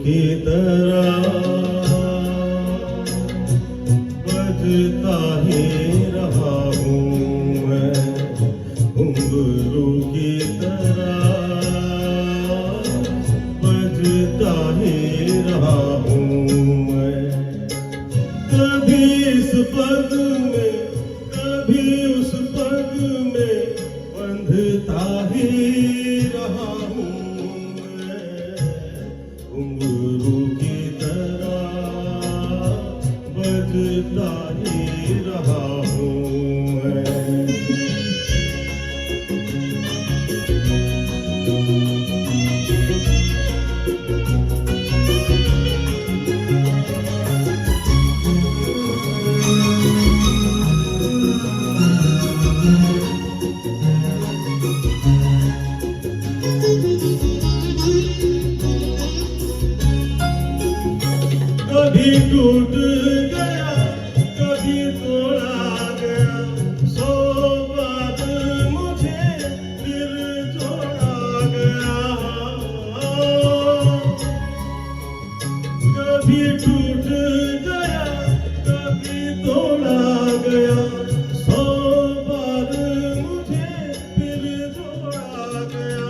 की तरह बजता ही रहा हूँ मैं, घुंघरू की तरह बजता ही रहा हूँ मैं। कभी इस पग में कभी उस पग में बंधता ही रहा हूँ मैं, घुंघरू की तरह बजता ही रहा हूँ मैं। कभी टूट गया कभी तोड़ा गया, सौ बार मुझे फिर जोड़ा गया। कभी टूट गया कभी तोड़ा गया, सौ बार मुझे फिर जोड़ा गया।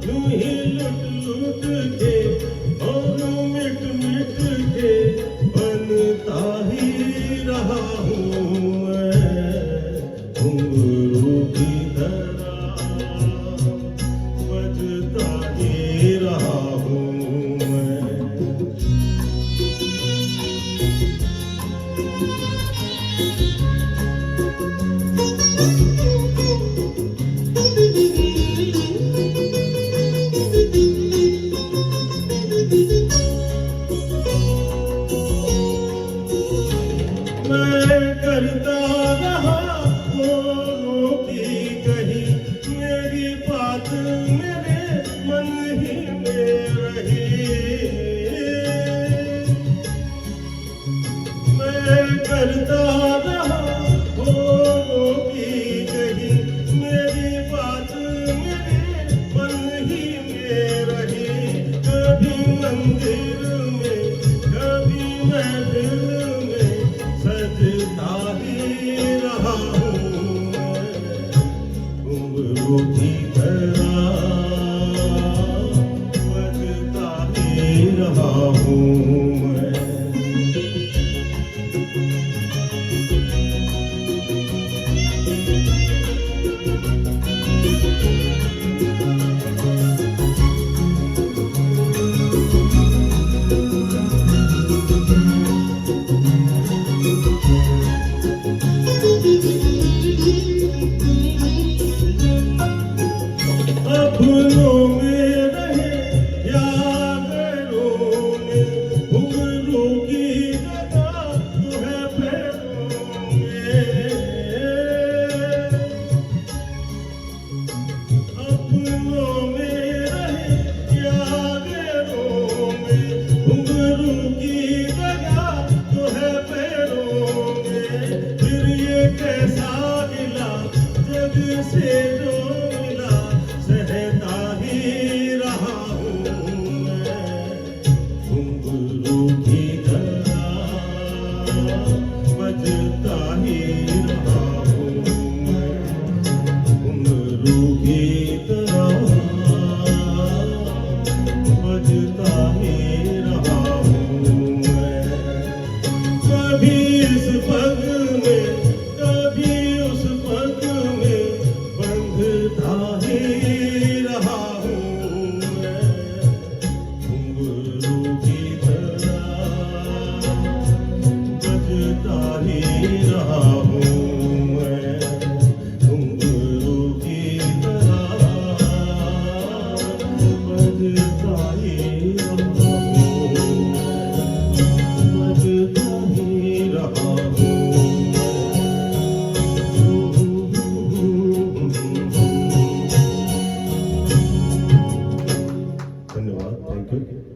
यूं ही लुट लुट के और मिट मिट के बनता ही रहा हूँ मैं, घुंघरू की तरह बजता ही रहा हूँ मैं। मैं करता रहा दोनों की कही, मेरी बात मेरे मन ही में रही। मैं करता रहा दोनों की कही, मेरी बात मेरे मन ही में रही। कभी मंदिर में कभी महफिल में सजता ही रहा हूँ मैं, घुंघरू की तरह बजता ही रहा हूँ मैं। अपनों में रहे यादों में, घुंघरू की जगह तो है पैरों में। अपनों में रहे यादों में, घुंघरू की जगह तो है पैरों में। फिर ये कैसा गिला जग से जो मिला, सहता ही रहा हूँ मैं, घुंघरू की तरह बजता ही रहा हूँ मैं, घुंघरू की तरह बजता ही रहा हूँ मैं। कभी इस पग में कभी उस पग में बंधता ही रहा हूँ मैं, घुंघरू की तरह बजता ही रहा हूँ मैं, घुंघरू की तरह बजता ही रहा हूँ मैं, बजता ही रहा हूँ। धन्यवाद, थैंक यू।